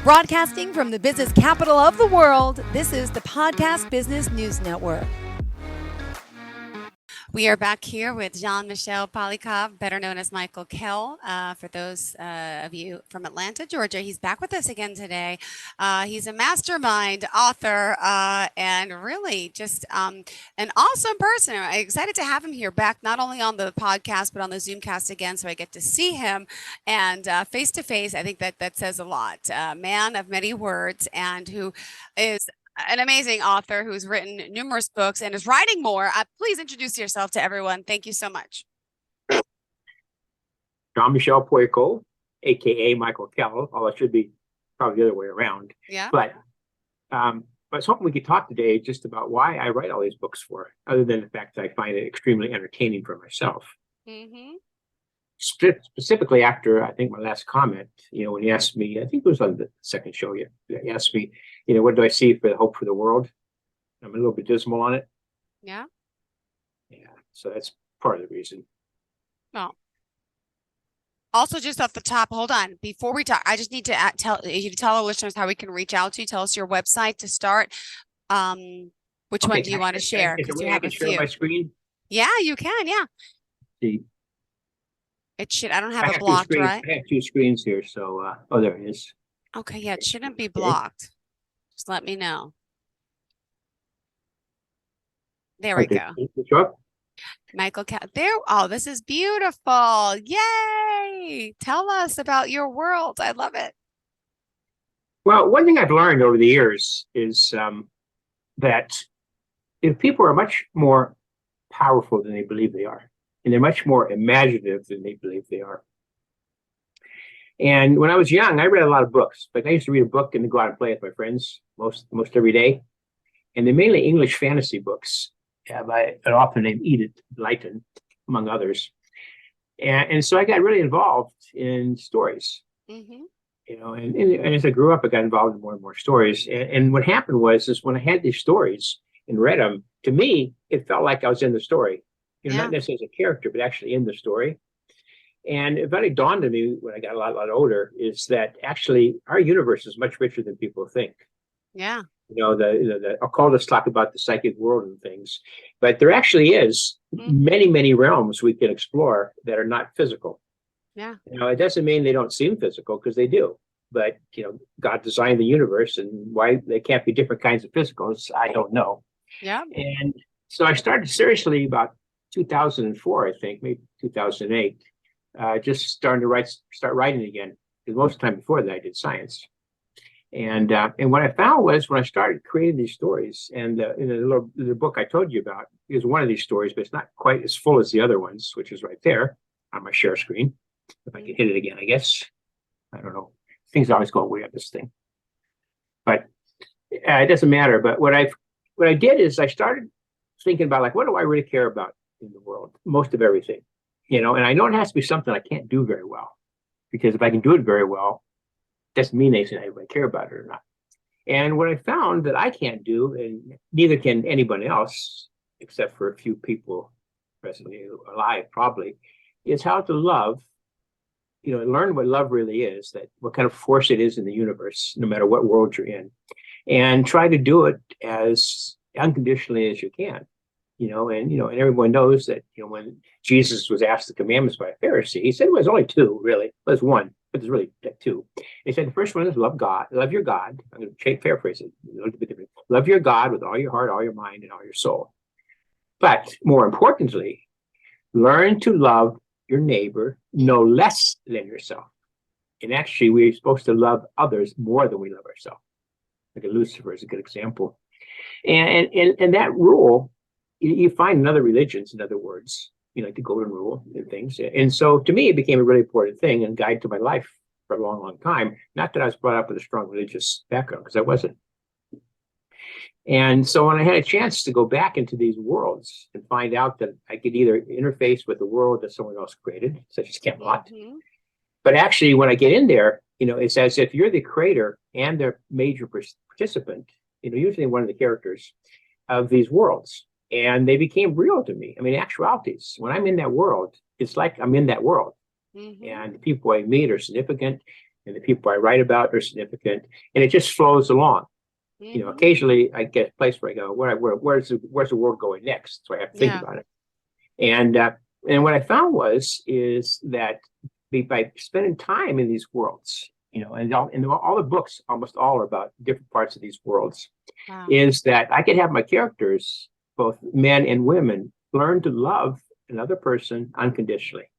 Broadcasting from the business capital of the world, this is the Podcast Business News Network. We are back here with Michel Polyakov, better known as Michael Kell. For those of you from Atlanta, Georgia, he's back with us again today. He's a mastermind, author, and really just an awesome person. I'm excited to have him here back, not only on the podcast, but on the Zoomcast again, so I get to see him and face to face. I think that says a lot. Man of many words, and who is an amazing author who's written numerous books and is writing more. Please introduce yourself to everyone. Thank you so much. Michel Polyakov, aka Michael Kell, although it should be probably the other way around. Yeah. But I was hoping we could talk today just about why I write all these books for, other than the fact that I find it extremely entertaining for myself. Mm-hmm. Specifically after, I think, my last comment, when you asked me, I think it was on the second show, you asked me, what do I see for the hope for the world? I'm a little bit dismal on it. Yeah. Yeah. So that's part of the reason. Well, also just off the top, hold on. Before we talk, I just need to tell our listeners how we can reach out to you. Tell us your website to start. Which one do you want to share? Because you have a few. Share my screen? Yeah, you can. Yeah. See. It should. I don't have it blocked, right? I have two screens here, so there it is. Okay, yeah, it shouldn't be blocked. Just let me know. There we go. Michael, there. Oh, this is beautiful! Yay! Tell us about your world. I love it. Well, one thing I've learned over the years is that if people are much more powerful than they believe they are. And they're much more imaginative than they believe they are. And when I was young, I read a lot of books. Like I used to read a book and then go out and play with my friends most every day. And they're mainly English fantasy books by an author named Edith Blyton, among others. And so I got really involved in stories. Mm-hmm. And as I grew up, I got involved in more and more stories. And what happened is when I had these stories and read them, to me, it felt like I was in the story. Not necessarily as a character, but actually in the story. And it really dawned on me when I got a lot older is that actually our universe is much richer than people think. Yeah. The occultists talk about the psychic world and things, but there actually is many realms we can explore that are not physical. Yeah. It doesn't mean they don't seem physical, because they do. But, God designed the universe, and why they can't be different kinds of physicals, I don't know. Yeah. And so I started seriously about 2004, I think, maybe 2008, just starting to start writing again. Because most of the time before that, I did science. And what I found was when I started creating these stories, and the book I told you about is one of these stories, but it's not quite as full as the other ones, which is right there on my share screen. If I can hit it again, I guess. I don't know. Things always go away on this thing. But it doesn't matter. But what I did is I started thinking about, what do I really care about in the world? Most of everything, and I know it has to be something I can't do very well, because if I can do it very well, it doesn't mean anything I care about it or not. And what I found that I can't do, and neither can anybody else, except for a few people presently alive probably, is how to love, learn what love really is, that what kind of force it is in the universe, no matter what world you're in, and try to do it as unconditionally as you can. And everyone knows that, when Jesus was asked the commandments by a Pharisee, he said it was only two, really. It was one, but there's really two. He said the first one is love God, love your God. I'm going to paraphrase it a little bit different. Love your God with all your heart, all your mind, and all your soul. But more importantly, learn to love your neighbor no less than yourself. And actually, we're supposed to love others more than we love ourselves. Like Lucifer is a good example. And that rule, you find in other religions, in other words, like the golden rule and things. And so to me, it became a really important thing and guide to my life for a long time. Not that I was brought up with a strong religious background, because I wasn't. And so when I had a chance to go back into these worlds and find out that I could either interface with the world that someone else created, such as Camelot, but actually when I get in there, it's as if you're the creator and the major participant, usually one of the characters of these worlds. And they became real to me. I mean, actualities, when I'm in that world, it's like I'm in that world. And the people I meet are significant. and the people I write about are significant, and it just flows along. Occasionally I get a place where I go, where's the world going next? So I have to think about it. And what I found is that by spending time in these worlds, and all the books, almost all are about different parts of these worlds, is that I could have my characters, both men and women, learn to love another person unconditionally.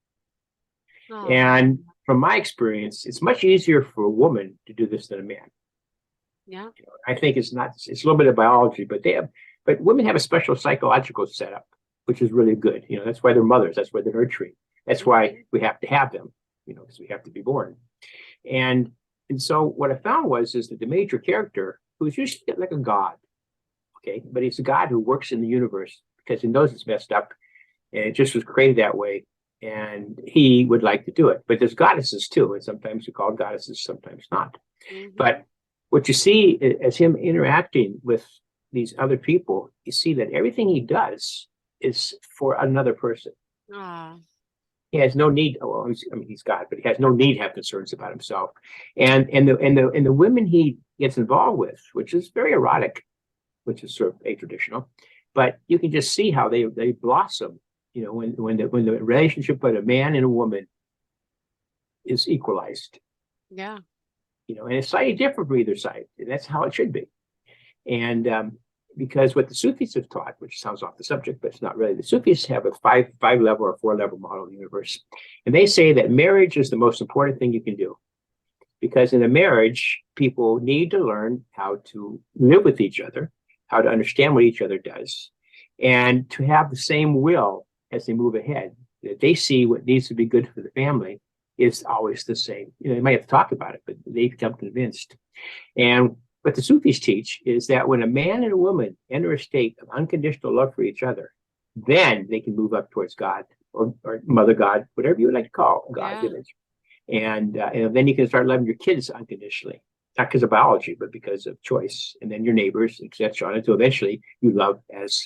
And from my experience, it's much easier for a woman to do this than a man. Yeah. I think it's a little bit of biology, but women have a special psychological setup, which is really good. That's why they're mothers. That's why they're nurturing. That's why we have to have them, because we have to be born. And so what I found is that the major character, who's usually like a god, okay, but he's a god who works in the universe because he knows it's messed up and it just was created that way. And he would like to do it. But there's goddesses too. And sometimes you call goddesses, sometimes not. But what you see as him interacting with these other people, you see that everything he does is for another person. He has no need. Well, he's God, but he has no need to have concerns about himself. And the women he gets involved with, which is very erotic, which is sort of atraditional, but you can just see how they blossom. When the relationship with a man and a woman is equalized. Yeah. And it's slightly different for either side. And that's how it should be. And because what the Sufis have taught, which sounds off the subject, but it's not really, the Sufis have a five level or 4-level model of the universe. And they say that marriage is the most important thing you can do. Because in a marriage, people need to learn how to live with each other, how to understand what each other does, and to have the same will as they move ahead. That they see what needs to be good for the family is always the same. They might have to talk about it, but they become convinced. And what the Sufis teach is that when a man and a woman enter a state of unconditional love for each other, then they can move up towards God or Mother God, whatever you would like to call God's image. And then you can start loving your kids unconditionally, not because of biology, but because of choice. And then your neighbors, etc. Until eventually you love as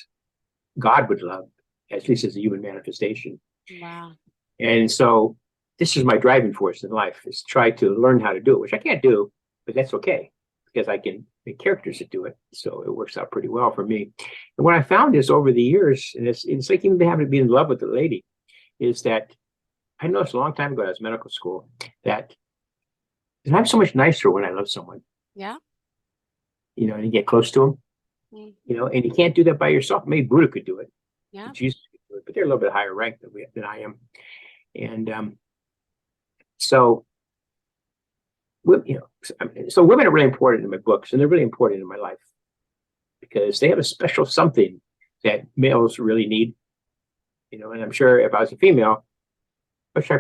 God would love, at least as a human manifestation. Wow. And so this is my driving force in life, is to try to learn how to do it, which I can't do, but that's okay, because I can make characters that do it. So it works out pretty well for me. And what I found is over the years, and it's like even having to be in love with a lady, is that I noticed a long time ago, I was in medical school, that I'm so much nicer when I love someone. Yeah. And you get close to them, and you can't do that by yourself. Maybe Buddha could do it. Yeah. Jesus could do it, but they're a little bit higher rank than I am. And so women are really important in my books, and they're really important in my life because they have a special something that males really need. And I'm sure if I was a female, which I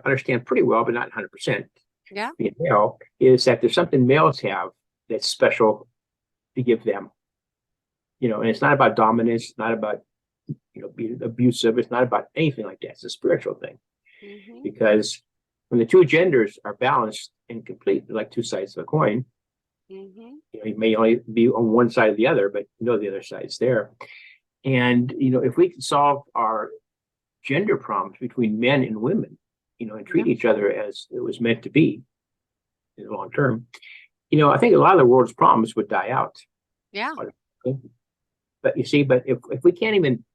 understand pretty well, but not 100%. Yeah. Being male, is that there's something males have that's special to give them. And it's not about dominance, it's not about being abusive, it's not about anything like that. It's a spiritual thing. Because when the two genders are balanced and complete, like two sides of a coin, you may only be on one side or the other, but the other side's there. And if we can solve our gender problems between men and women, and treat each other as it was meant to be in the long term, I think a lot of the world's problems would die out. Yeah. But you see, if we can't even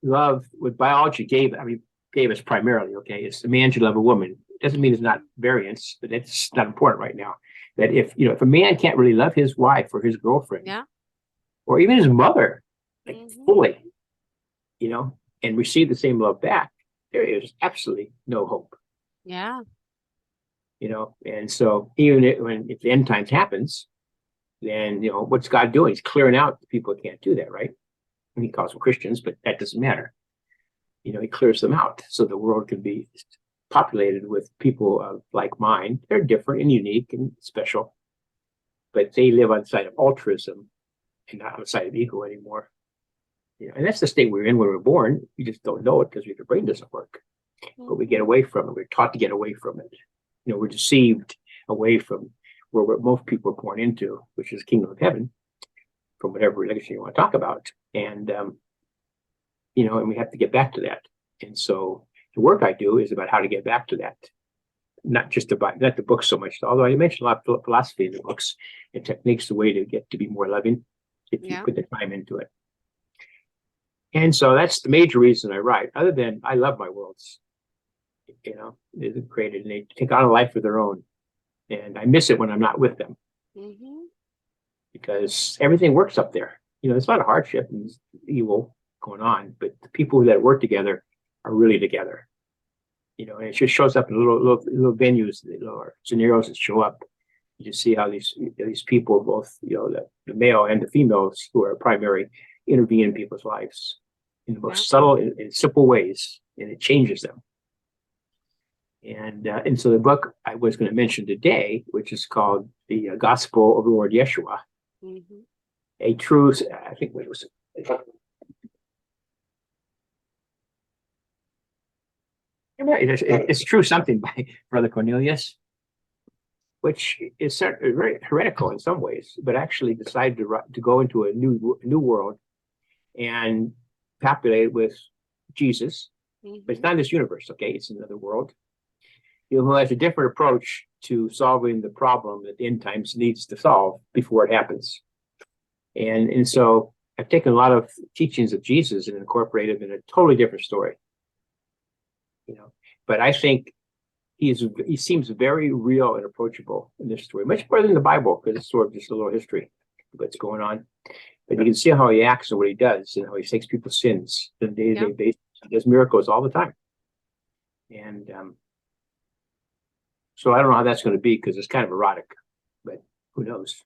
love what biology gave us primarily, okay, it's a man should love a woman. It doesn't mean there's not variance, but it's not important right now. That if a man can't really love his wife or his girlfriend, or even his mother, like fully, and receive the same love back, there is absolutely no hope. Yeah. And so even if the end times happens, then what's God doing? He's clearing out the people that can't do that, right? And he calls them Christians, but that doesn't matter. He clears them out so the world can be populated with people of like mind. They're different and unique and special, but they live outside of altruism and not outside of ego anymore. And that's the state we're in when we're born. We just don't know it because the brain doesn't work. But we get away from it. We're taught to get away from it. We're deceived away from where most people are born into, which is the kingdom of heaven, from whatever religion you want to talk about. And and we have to get back to that. And so the work I do is about how to get back to that. not just about not the books so much. Although I mentioned a lot of philosophy in the books and techniques, the way to get to be more loving if you Yeah. put the time into it. And so that's the major reason I write. Other than I love my worlds, they're created and they take on a life of their own, and I miss it when I'm not with them because everything works up there. There's a lot of hardship and evil going on, but the people that work together are really together. And it just shows up in little venues, little scenarios that show up. You just see how these people, both the male and the females who are primary, intervene in people's lives in the most subtle and simple ways, and it changes them. And so the book I was going to mention today, which is called The Gospel of the Lord Yeshua, a true, I think what was it? It's true something by Brother Cornelius, which is very heretical in some ways, but actually decided to go into a new world and populate it with Jesus. But it's not this universe, okay? It's another world. Who has a different approach to solving the problem that the end times needs to solve before it happens. And so I've taken a lot of teachings of Jesus and incorporated them in a totally different story. But I think he seems very real and approachable in this story, much more than the Bible, because it's sort of just a little history of what's going on. But you can see how he acts and what he does, and how he takes people's sins on a day-to-day basis. He does miracles all the time. And so I don't know how that's going to be, because it's kind of erotic, but who knows?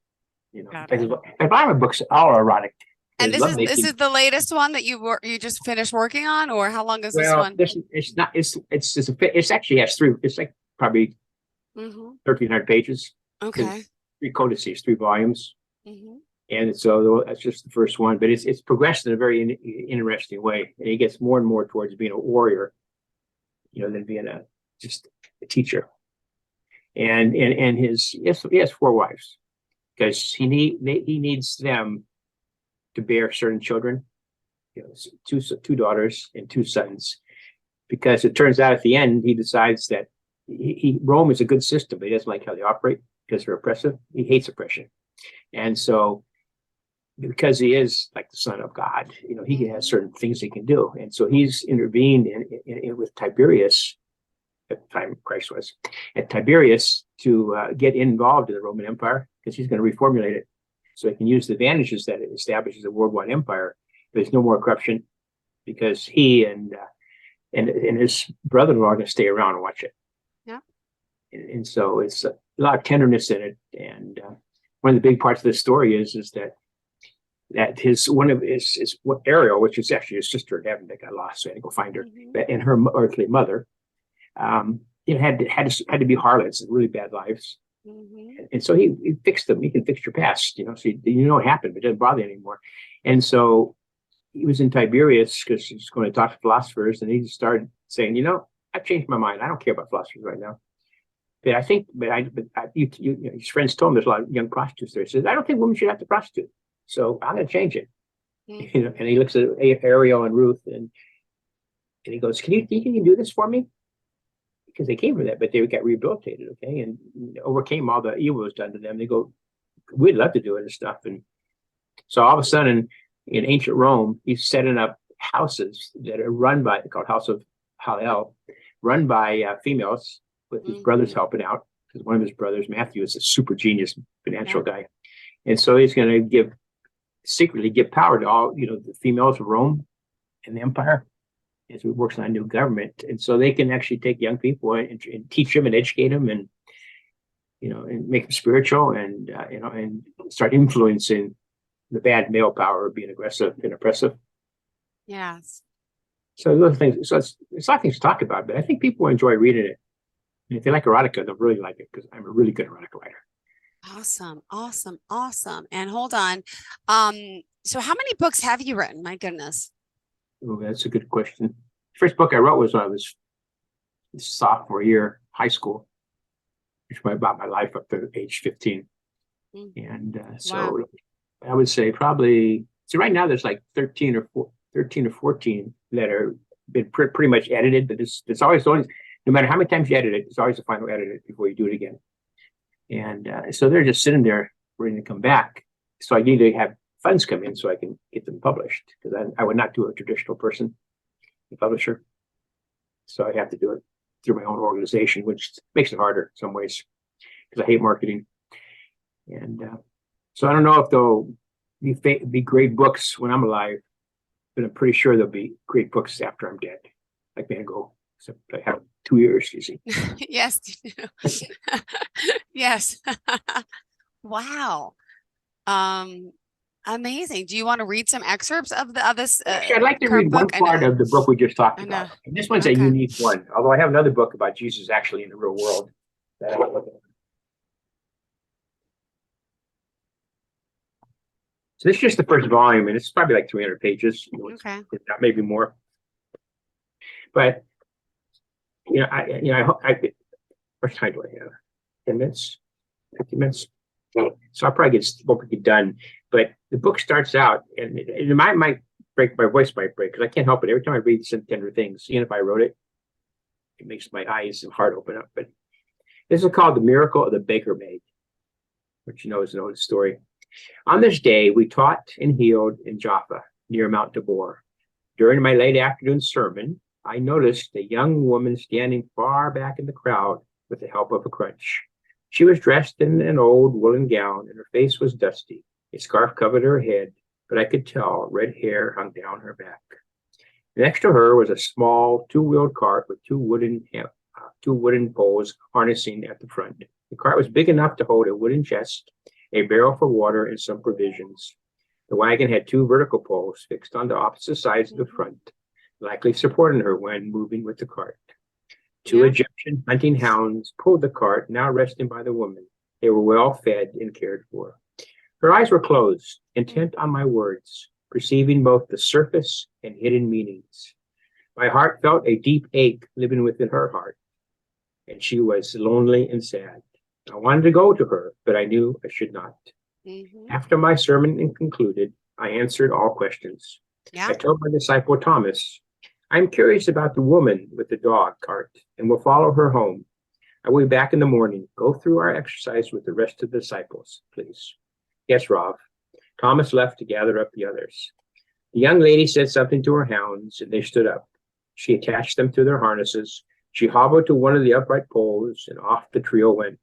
A lot of books are erotic. And this is the latest one that you just finished working on, or how long is this one? It's not. It's actually has three. It's like probably 1,300 pages. Okay. 3 codices, 3 volumes, and so that's just the first one. But it's progressed in a very interesting way, and he gets more and more towards being a warrior, than being just a teacher. And he has 4 wives, because he needs them to bear certain children, 2 daughters and 2 sons, because it turns out at the end he decides that Rome is a good system, but he doesn't like how they operate because they're oppressive. He hates oppression, and so because he is like the Son of God, he has certain things he can do, and so he's intervened with Tiberius at the time Christ was at Tiberius to get involved in the Roman Empire, because he's going to reformulate it so he can use the advantages that it establishes a worldwide empire. There's no more corruption, because he and his brother-in-law are going to stay around and watch it. Yeah. And so it's a lot of tenderness in it. And one of the big parts of the story is that one of his Ariel, which is actually his sister in heaven that got lost, so I had to go find her, and her earthly mother, had to be harlots and really bad lives. And so he fixed them. He can fix your past, so what happened, but it doesn't bother you anymore. And so he was in Tiberias because he's going to talk to philosophers, and he just started saying, I've changed my mind. I don't care about philosophers right now. But I think, his friends told him there's a lot of young prostitutes there. He says, I don't think women should have to prostitute, so I'm going to change it. And he looks at Ariel and Ruth, and he goes, can you do this for me? Because they came for that, but they got rehabilitated, okay, and overcame all the evil that was done to them. They go, we'd love to do it and stuff. And so all of a sudden, in ancient Rome, he's setting up houses that are called House of Hallel, run by females, with his brothers helping out, because one of his brothers, Matthew, is a super genius financial guy. And so he's going to secretly give power to all, the females of Rome and the empire, as he works on a new government. And so they can actually take young people and teach them and educate them, and and make them spiritual, and and start influencing the bad male power of being aggressive and oppressive. Yes. So those things. So it's a lot of things to talk about, but I think people enjoy reading it. And if they like erotica, they'll really like it, because I'm a really good erotica writer. Awesome. And hold on. So how many books have you written? My goodness. Oh, that's a good question. First book I wrote was when I was sophomore year high school, which was about my life up to age 15. And so I would say probably, so right now there's like 13 or 14 that are been pretty much edited, but it's always no matter how many times you edit it, there's always a final edit before you do it again. And so they're just sitting there waiting to come back. So I need to have funds come in so I can get them published, because I would not do a traditional person, a publisher. So I have to do it through my own organization, which makes it harder in some ways because I hate marketing. And so I don't know if they'll be great books when I'm alive, but I'm pretty sure there'll be great books after I'm dead, like Van Gogh. So I have 2 years, you see. Yes. Yes. Wow. Amazing. Do you want to read some excerpts of this Actually, I'd like to current read one book? part of the book we just talked I know. about. And this one's a Okay. unique one, although I have another book about Jesus actually in the real world that I'm looking at. So this is just the first volume, and it's probably like 300 pages. Okay. Maybe more. But I what time do I have? 10 minutes, 50 minutes. So I'll probably won't get done. But the book starts out, and it might break, my voice might break, because I can't help it. Every time I read some tender things, even if I wrote it, it makes my eyes and heart open up. But this is called The Miracle of the Baker Maid, which is an old story. On this day, we taught and healed in Jaffa, near Mount Tabor. During my late afternoon sermon, I noticed a young woman standing far back in the crowd with the help of a crutch. She was dressed in an old woolen gown, and her face was dusty. A scarf covered her head, but I could tell red hair hung down her back. Next to her was a small two-wheeled cart with two wooden poles harnessing at the front. The cart was big enough to hold a wooden chest, a barrel for water, and some provisions. The wagon had two vertical poles fixed on the opposite sides of the front, likely supporting her when moving with the cart. Two Egyptian hunting hounds pulled the cart, now resting by the woman. They were well fed and cared for. Her eyes were closed, intent on my words, perceiving both the surface and hidden meanings. My heart felt a deep ache living within her heart, and she was lonely and sad. I wanted to go to her, but I knew I should not. Mm-hmm. After my sermon concluded, I answered all questions. Yeah. I told my disciple Thomas, I'm curious about the woman with the dog cart, and will follow her home. I will be back in the morning. Go through our exercise with the rest of the disciples, please. Yes, Rav. Thomas left to gather up the others. The young lady said something to her hounds, and they stood up. She attached them to their harnesses. She hobbled to one of the upright poles, and off the trio went.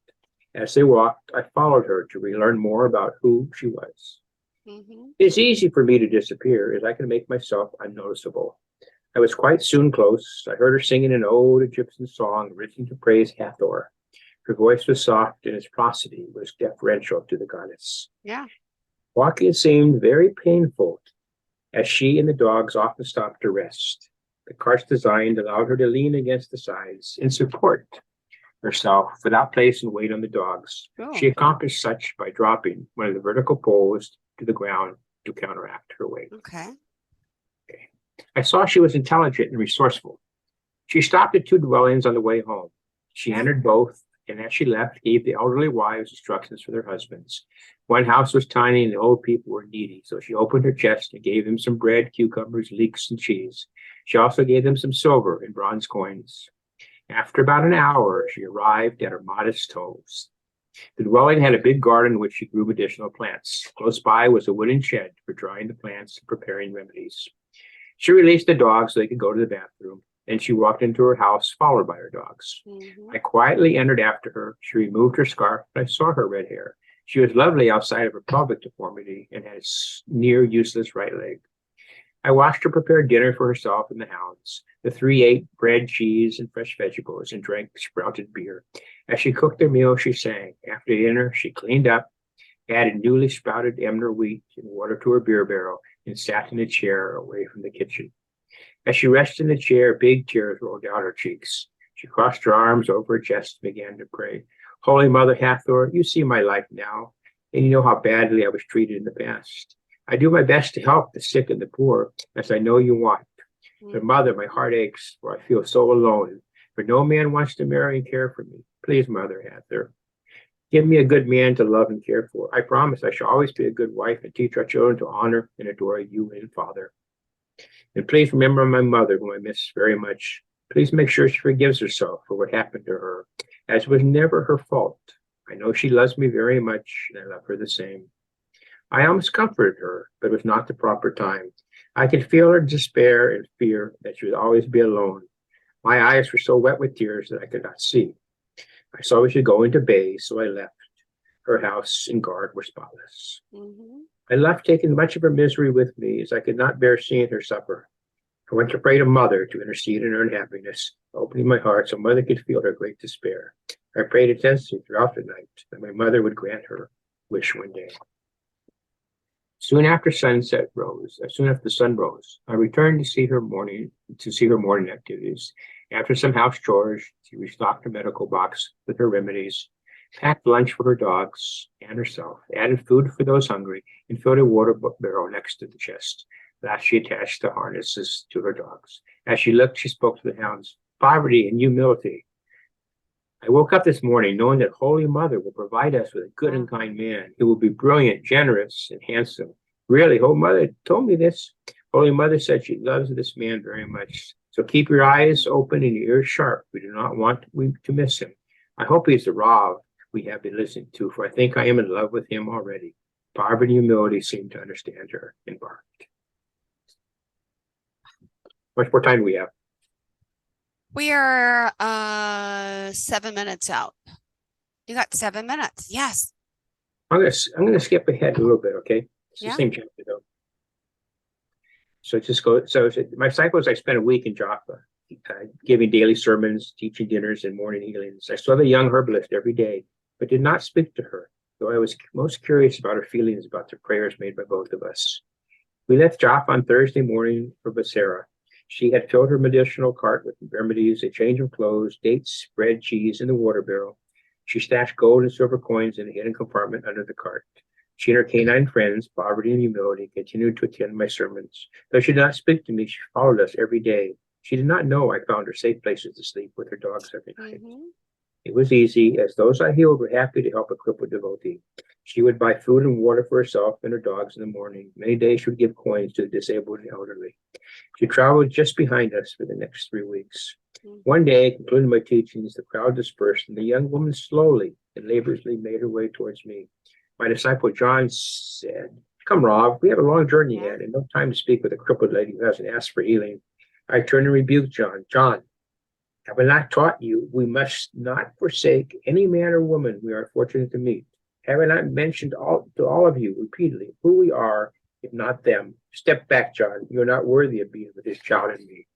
As they walked, I followed her to relearn more about who she was. Mm-hmm. It's easy for me to disappear, as I can make myself unnoticeable. I was quite soon close. I heard her singing an old Egyptian song written to praise Hathor. Her voice was soft, and its prosody was deferential to the goddess. Yeah. Walking seemed very painful, as she and the dogs often stopped to rest. The cart's design allowed her to lean against the sides and support herself without placing weight on the dogs. Cool. She accomplished such by dropping one of the vertical poles to the ground to counteract her weight. Okay. I saw she was intelligent and resourceful. She stopped at two dwellings on the way home. She entered both, and as she left, gave the elderly wives instructions for their husbands. One house was tiny, and the old people were needy, so she opened her chest and gave them some bread, cucumbers, leeks, and cheese. She also gave them some silver and bronze coins. After about an hour, she arrived at her modest homes. The dwelling had a big garden in which she grew medicinal plants. Close by was a wooden shed for drying the plants and preparing remedies. She released the dogs so they could go to the bathroom, and she walked into her house, followed by her dogs. Mm-hmm. I quietly entered after her. She removed her scarf, and I saw her red hair. She was lovely outside of her pelvic deformity and had a near useless right leg. I watched her prepare dinner for herself and the hounds. The three ate bread, cheese, and fresh vegetables and drank sprouted beer. As she cooked their meal, she sang. After dinner, she cleaned up, added newly sprouted emmer wheat and water to her beer barrel, and sat in a chair away from the kitchen. As she rested in the chair, big tears rolled down her cheeks. She crossed her arms over her chest and began to pray. Holy Mother Hathor, you see my life now, and you know how badly I was treated in the past. I do my best to help the sick and the poor, as I know you want. But Mother, my heart aches, for I feel so alone, for no man wants to marry and care for me. Please, Mother Hathor, give me a good man to love and care for. I promise I shall always be a good wife and teach our children to honor and adore you and Father. And please remember my mother, whom I miss very much. Please make sure she forgives herself for what happened to her, as it was never her fault. I know she loves me very much, and I love her the same. I almost comforted her, but it was not the proper time. I could feel her despair and fear that she would always be alone. My eyes were so wet with tears that I could not see. I saw we should go into bay, so I left. Her house and guard were spotless. I left, taking much of her misery with me, as I could not bear seeing her suffer. I went to pray to Mother to intercede in her unhappiness, opening my heart so Mother could feel her great despair. I prayed intensely throughout the night that my mother would grant her wish one day. Soon after the sun rose, I returned to see her morning activities. After some house chores, she restocked her medical box with her remedies, packed lunch for her dogs and herself, added food for those hungry, and filled a water barrel next to the chest. Last, she attached the harnesses to her dogs. As she looked, she spoke to the hounds. Poverty and humility. I woke up this morning knowing that Holy Mother will provide us with a good and kind man who will be brilliant, generous, and handsome. Really, Holy Mother told me this. Holy Mother said she loves this man very much. So keep your eyes open and your ears sharp. We do not want to miss him. I hope he's the Rav we have been listening to, for I think I am in love with him already. Poverty and humility seem to understand her and barked. How much more time do we have? We are 7 minutes out. You got 7 minutes. Yes. I'm gonna skip ahead a little bit, okay? It's Yeah. the same chapter though. So just go. So my disciples, I spent a week in Jaffa, giving daily sermons, teaching dinners, and morning healings. I saw the young herbalist every day, but did not speak to her, though I was most curious about her feelings about the prayers made by both of us. We left Jaffa on Thursday morning for Becerra. She had filled her medicinal cart with remedies, a change of clothes, dates, bread, cheese, and the water barrel. She stashed gold and silver coins in a hidden compartment under the cart. She and her canine friends, Poverty and Humility, continued to attend my sermons. Though she did not speak to me, she followed us every day. She did not know I found her safe places to sleep with her dogs every night. It was easy, as those I healed were happy to help a crippled devotee. She would buy food and water for herself and her dogs in the morning. Many days she would give coins to the disabled and elderly. She traveled just behind us for the next 3 weeks. One day, concluding my teachings, the crowd dispersed, and the young woman slowly and laboriously made her way towards me. My disciple John said, "Come, Rob, we have a long journey ahead and no time to speak with a crippled lady who hasn't asked for healing." I turned and rebuked John. "John, have I not taught you we must not forsake any man or woman we are fortunate to meet? Have I not mentioned to all of you repeatedly who we are, if not them? Step back, John. You're not worthy of being with this child and me."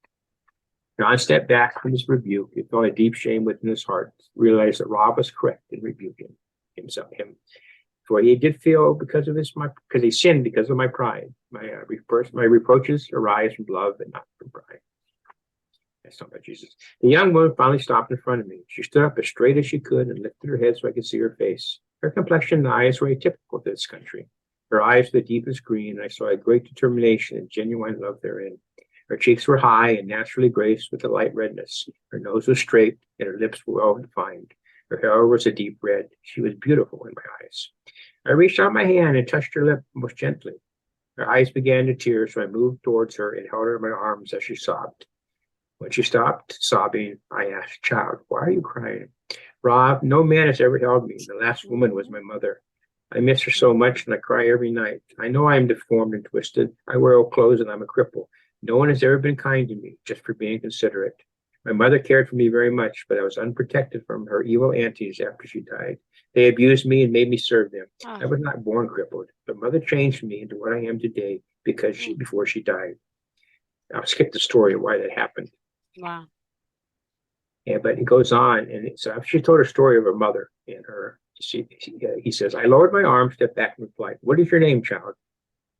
John stepped back from his rebuke. He felt a deep shame within his heart, realized that Rob was correct in rebuking him. For he did feel because he sinned because of my pride. My reproaches arise from love and not from pride. That's not about Jesus. The young woman finally stopped in front of me. She stood up as straight as she could and lifted her head so I could see her face. Her complexion and eyes were atypical to this country. Her eyes were the deepest green, and I saw a great determination and genuine love therein. Her cheeks were high and naturally graced with a light redness. Her nose was straight, and her lips were well defined. Her hair was a deep red. She was beautiful in my eyes. I reached out my hand and touched her lip most gently. Her eyes began to tear, so I moved towards her and held her in my arms as she sobbed. When she stopped sobbing, I asked, "Child, why are you crying?" "Rob, no man has ever held me. The last woman was my mother. I miss her so much and I cry every night. I know I am deformed and twisted. I wear old clothes and I'm a cripple. No one has ever been kind to me, just for being considerate. My mother cared for me very much, but I was unprotected from her evil aunties after she died. They abused me and made me serve them. I was not born crippled, but mother changed me into what I am today before she died." I'll skip the story of why that happened. Wow. Yeah, but it goes on, and she told her story of her mother and her. He says, "I lowered my arm, stepped back, and replied, 'What is your name, child?'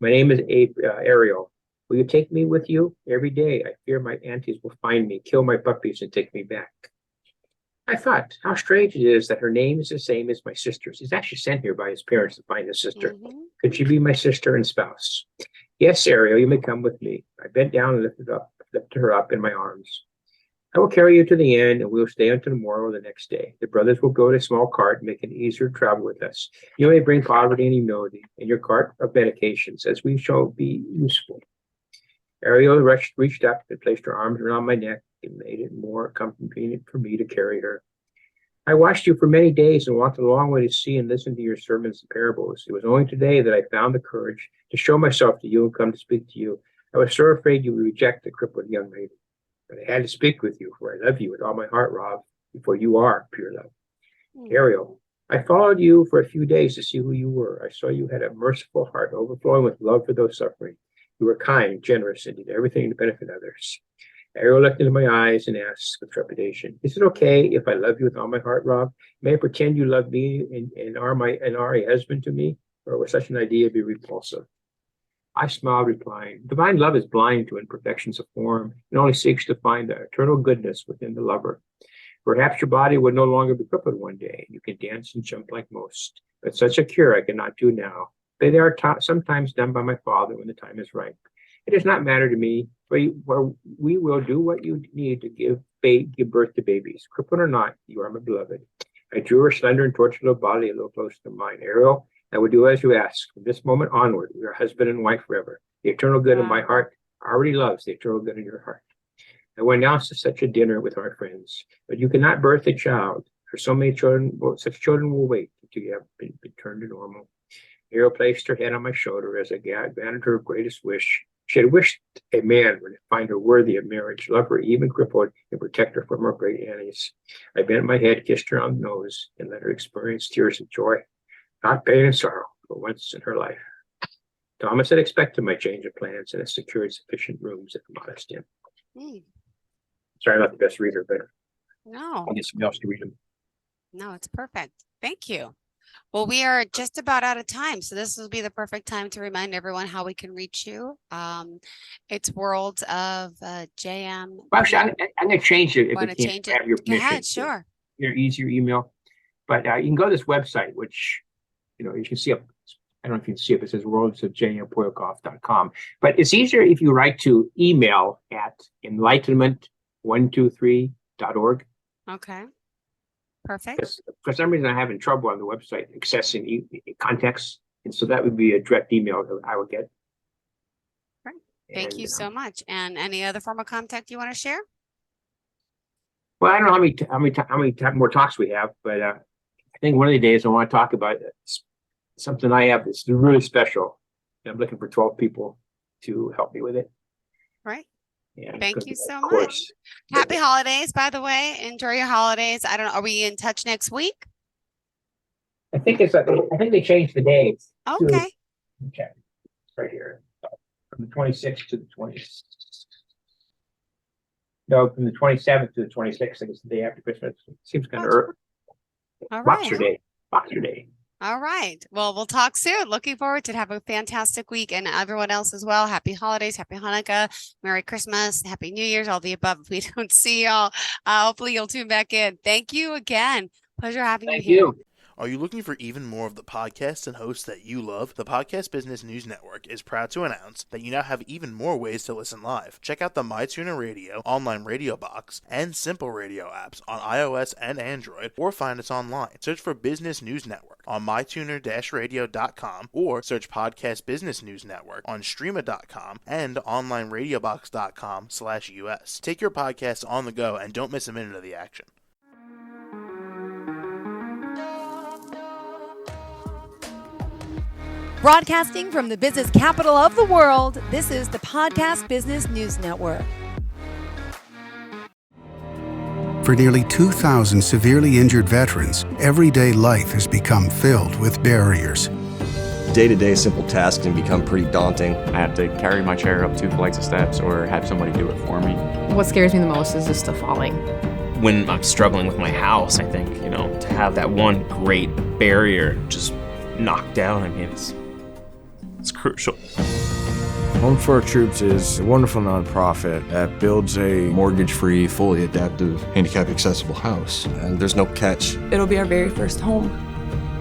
'My name is Ariel. Will you take me with you every day? I fear my aunties will find me, kill my puppies, and take me back.' I thought, how strange it is that her name is the same as my sister's. He's actually sent here by his parents to find his sister. Could she be my sister and spouse? 'Yes, Ariel, you may come with me.' I bent down and lifted her up in my arms. 'I will carry you to the inn, and we will stay until tomorrow or the next day. The brothers will build a small cart, making it easier to travel with us. You may bring Poverty and Humility in your cart of medications, as we shall be useful.' Ariel reached up and placed her arms around my neck and made it more convenient for me to carry her. I watched you for many days and walked a long way to see and listen to your sermons and parables. It was only today that I found the courage to show myself to you and come to speak to you. I was so afraid you would reject the crippled young lady, but I had to speak with you, for I love you with all my heart, Rob, for you are pure love. Ariel, I followed you for a few days to see who you were. I saw you had a merciful heart overflowing with love for those suffering. You were kind, generous, and did everything to benefit others. Ariel looked into my eyes and asked with trepidation, "Is it okay if I love you with all my heart, Rob? May I pretend you love me and are a husband to me? Or would such an idea be repulsive?" I smiled, replying, "Divine love is blind to imperfections of form and only seeks to find the eternal goodness within the lover. Perhaps your body would no longer be crippled one day. You can dance and jump like most, but such a cure I cannot do now. But they are sometimes done by my father when the time is right. It does not matter to me, for we will do what you need to give birth to babies. Crippled or not, you are my beloved." I drew her slender and tortured little body a little closer to mine. "Ariel, I will do as you ask. From this moment onward, we are husband and wife forever. The eternal good in my heart already loves the eternal good in your heart. I will announce such a dinner with our friends, but you cannot birth a child, for so many children, such children will wait until you have been turned to normal." Ariel placed her head on my shoulder as I granted her greatest wish. She had wished a man would find her worthy of marriage, love her even crippled, and protect her from her great enemies. I bent my head, kissed her on the nose, and let her experience tears of joy, not pain and sorrow, for once in her life. Thomas had expected my change of plans and had secured sufficient rooms at the modest inn. Sorry, I'm not the best reader, but No, I'll get somebody else to read them. no, it's perfect. Thank you. Well, we are just about out of time, so this will be the perfect time to remind everyone how we can reach you. It's Worlds of JM. Well, actually, I'm going to change it if Want I to can't change have it? your Go permission. ahead, sure. Your easier email. But you can go to this website, which, you can see up. I don't know if you can see it. It says worldsofjmpolyakov.com. But it's easier if you write to email at enlightenment123.org. Okay. Perfect. For some reason, I'm having trouble on the website accessing context. And so that would be a direct email that I would get. Right. Thank you so much. And any other form of contact you want to share? Well, I don't know how many more talks we have, but I think one of the days I want to talk about something I have that's really special. And I'm looking for 12 people to help me with it. Right. And thank you so much. Happy holidays, by the way. Enjoy your holidays. I don't know. Are we in touch next week? I think they changed the dates. Okay. Okay. Right here. From the 26th to the 20th. No, from the 27th to the 26th. I guess the day after Christmas. Seems kind of early. All right. Boxer Day. All right. Well, we'll talk soon. Looking forward to it. Have a fantastic week, and everyone else as well. Happy holidays, happy Hanukkah, Merry Christmas, Happy New Year's, all the above. If we don't see y'all, hopefully you'll tune back in. Thank you again. Pleasure having you here. Are you looking for even more of the podcasts and hosts that you love? The Podcast Business News Network is proud to announce that you now have even more ways to listen live. Check out the MyTuner Radio, online radio box, and Simple Radio apps on iOS and Android, or find us online. Search for Business News Network on mytuner-radio.com, or search Podcast Business News Network on streama.com and onlineradiobox.com/US. Take your podcast on the go and don't miss a minute of the action. Broadcasting from the business capital of the world, this is the Podcast Business News Network. For nearly 2,000 severely injured veterans, everyday life has become filled with barriers. Day-to-day simple tasks can become pretty daunting. I have to carry my chair up 2 flights of steps or have somebody do it for me. What scares me the most is just the falling. When I'm struggling with my house, I think, to have that one great barrier just knocked down, it's crucial. Home for Our Troops is a wonderful nonprofit that builds a mortgage-free, fully adaptive, handicap-accessible house. And there's no catch. It'll be our very first home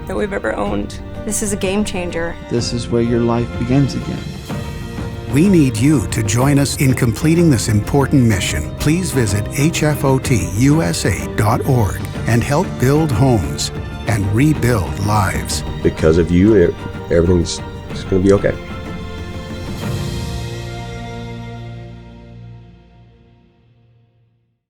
that we've ever owned. This is a game changer. This is where your life begins again. We need you to join us in completing this important mission. Please visit hfotusa.org and help build homes and rebuild lives. Because of you, everything's going to be okay.